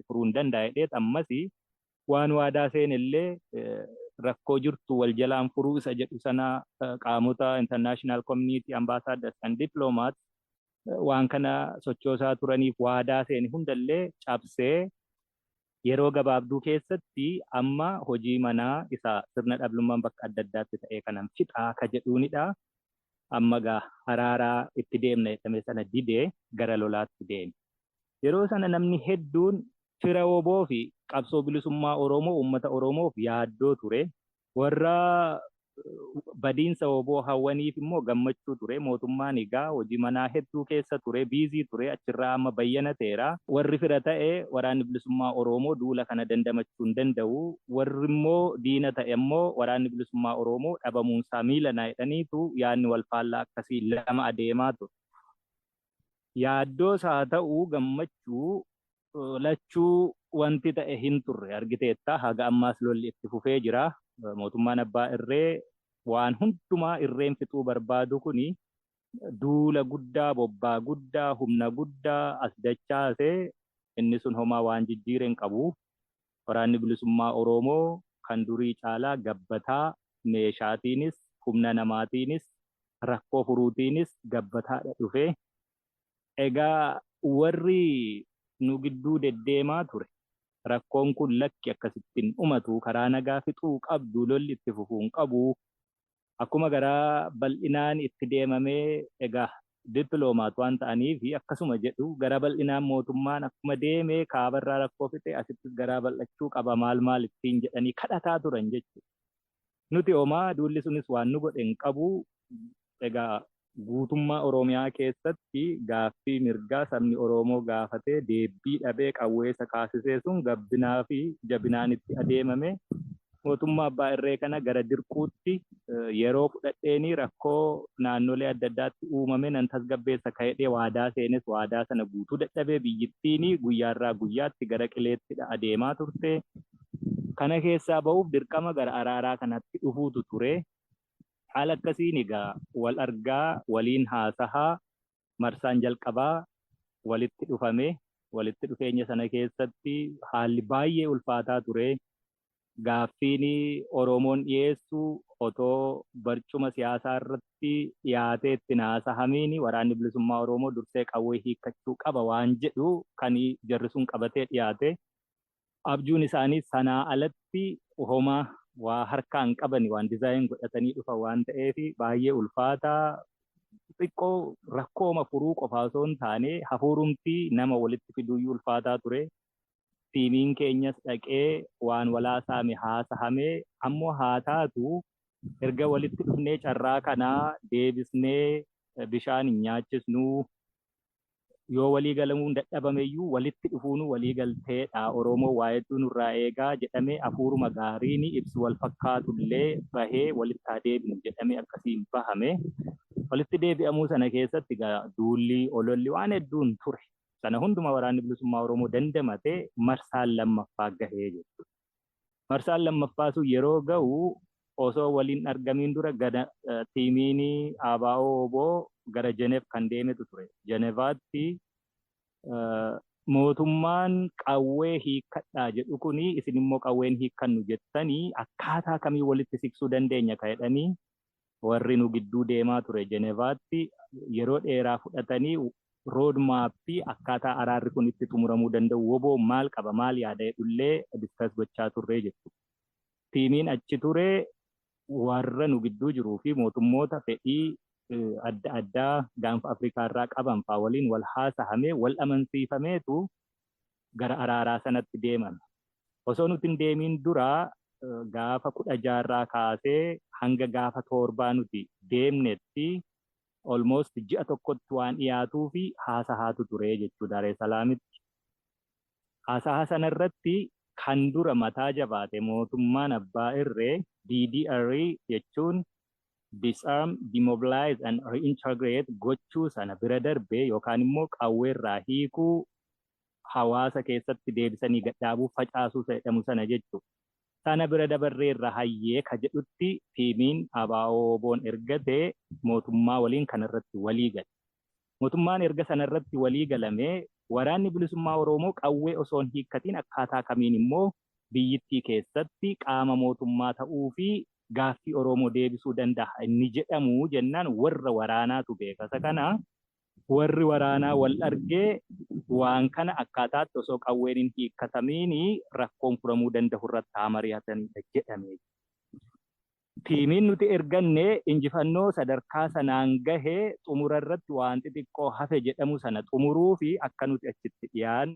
furuu hin danda'e ammasi waan waadaa seenillee rakkoo jirtu wal jalaan furuu isa jedhu sana qaamota international community ambassadors and diplomats waan kana sochoosaa turaniif waadaa seeni hundallee cabsee yeroo gabaabduu keessatti amma hojii manaa isa sirna dhablummaan bakka adda addaatti ta'ee kanan fixaa ka jedhuunidha. Amma gaa araaraa itti deemna jedhame sana didee gara lolaatti deeme. Yeroo sana namni hedduun fira oboo fi qabsoo bilisummaa Oromoo uummata Oromoof yaaddoo ture. Warra badiinsa oboo hawwaniif immoo gammachuu ture. Mootummaan egaa hojii manaa hedduu keessa ture, biizii ture, achirraa amma bayyanateera. Warri fira ta'e waraanni bilisummaa Oromoo duula kana dandamachuu hin danda'u. Warri immoo diina ta'e immoo waraanni bilisummaa Oromoo dhabamuunsaa miilanaa jedhaniitu yaadni wal faallaa akkasii lama adeemaa ture. Yaaddoos haa ta'u gammachuu lachuu wanti ta'e hin turre argiteetta. Haga ammaas lolli itti fufee jira. Mootummaan abbaa irree waan hundumaa irreen fixuu barbaadu kuni duula guddaa, bobbaa guddaa, humna guddaa as dachaasee inni sun homaa waan jijjiire hin qabu. Waraanni bilisummaa Oromoo kan durii caalaa gabbataa meeshaatiinis, humna namaatiinis, rakkoo furuutiinis gabbataadha dhufe. Egaa warri nu gidduu deddeemaa ture. Rakkoon kun lakki akkasittiin dhumatu karaa nagaa fixuu qabdu lolli itti fufuu hin qabu. Akkuma garaa bal'inaan itti deemamee egaa dippiloomaat waan ta'aniif akkasuma jedhu gara bal'inaan mootummaan akkuma deemee kaabarraa rakkoo fixe asittis garaa bal'achuu qaba maal ittiin jedhanii kadhataa turan jechuudha. Nuti homaa duulli sunis waan nu godhe hin qabu. Egaa guutummaa Oromiyaa keessatti gaaffii mirgaa sabni Oromoo gaafatee deebii dhabee qawweessa kaasisee sun gabbinaa fi jabinaan itti adeemame. Mootummaa abbaa irree kana gara dirquutti yeroo fudhadheeni rakkoo naannolee adda addaatti uumame nan tasgabbeessa ka'edhee waadaa seenes waadaa sana guutuu dadhabee biyyittiin guyyaarraa guyyaatti gara qileetti adeemaa turte. Kana keessaa ba'uuf dirqama gara araaraa kanatti dhufuutu ture. Haala akkasiin egaa wal argaa waliin haasahaa marsaan jalqabaa walitti dhufame. Walitti dhufeenya sana keessatti haalli baay'ee ulfaataa ture. Gaaffiin Oromoon dhiyeessu otoo barcuma siyaasaa irratti dhiyaatee ittiin haasahamiin waraanni bilisummaa Oromoo dursee qawwee hiikkachuu qaba waan jedhu kan jarri sun qabatee dhiyaate. Abjuun isaanii sanaa alatti homaa waa harkaan qabani waan dizaayin godhatanii dhufan waan ta'eef baay'ee ulfaataa. Xiqqoo rakkooma furuu qofa osoo hin taane hafuurumti nama walitti fiduuyyuu ulfaataa ture. Tiimiin keenyas dhaqee waan walaasaame haasahamee ammoo haa taatu erga walitti dhufnee carraa kanaa deebisnee bishaan hin nyaachisnu. Yoo walii galamuu dadhabameyyuu walitti dhufuunu walii galteedha. Oromoo waa hedduu nurraa eegaa jedhamee hafuuruma gaariin ibsu wal fakkaatullee bahee walitti haa deebinu jedhamee akkasiin bahame. Walitti deebi'amuu sana keessatti duulli ololli waan hedduun ture. Sana hunduma waraanni bilisummaa Oromoo dandamatee marsaan lammaffaa gahee jechuudha. Marsaan lammaffaa sun yeroo gahu osoo waliin argamiin dura tiimiin ABO oboo gara Jeneef kan deemetu ture. Jenevaatti mootummaan qawwee hiikkadhaa jedhu kuni isin immoo qawween hiikkannu jettanii akkaataa kamii walitti siqsuu dandeenya ka jedhanii warri nu gidduu deemaa ture Jenevaatti yeroo dheeraa fudhatanii rood maappii akkaataa araarri kun itti xumuramuu danda'u woboo maal qaba maal yaada jedhullee diskas gochaa turre jechuudha. Tiimiin achi ture warra nu gidduu jiruu fi mootummoota fedhii adda addaa gaanfa Afrikaa irraa qaban fa'aa waliin wal haasahamee wal amansiifameetu gara araaraa sanatti deeman. Osoo nuti hin deemiin dura gaafa 16 kaasee hanga gaafa 7 nuti deemnetti almost ji'a tokkotti waan dhiyaatuu fi haasahaatu ture jechuudha Daaree Salaamitti. Haasahaa sana irratti kan dura mataa jabaate mootummaan abbaa irree DDR jechuun disarm, demobilize and reintegrate gochuu sana bira darbee yookaan immoo qawweerraa hiikuu hawaasa keessatti deebisanii gadhaabuuf facaasuu jedhamu sana jechuudha. Sana bira dabarree irra hayyee ka jedhutti tiimiin ABO'n ergatee mootummaa waliin kanarratti walii gale. Mootummaan erga sanarratti walii galamee waraanni bilisummaa Oromoo qawwee osoo hin hiikkatiin akkaataa kamiin immoo biyyittii keessatti qaama mootummaa ta'uu fi gaaffii Oromoo deebisuu danda'a inni jedhamu jennaan warra waraanaatu beeka. Isa kana warri waraanaa wal argee waan kana akkaataatti osoo qawween hin hiikkatamiin rakkoon furamuu danda'u irratti haa mari'atanidha jedhame. Tiimiin nuti erganne injifannoo sadarkaa sanaan gahee xumura irratti waan xixiqqoo hafe jedhamu sana xumuruu fi akka nuti achitti dhiyaan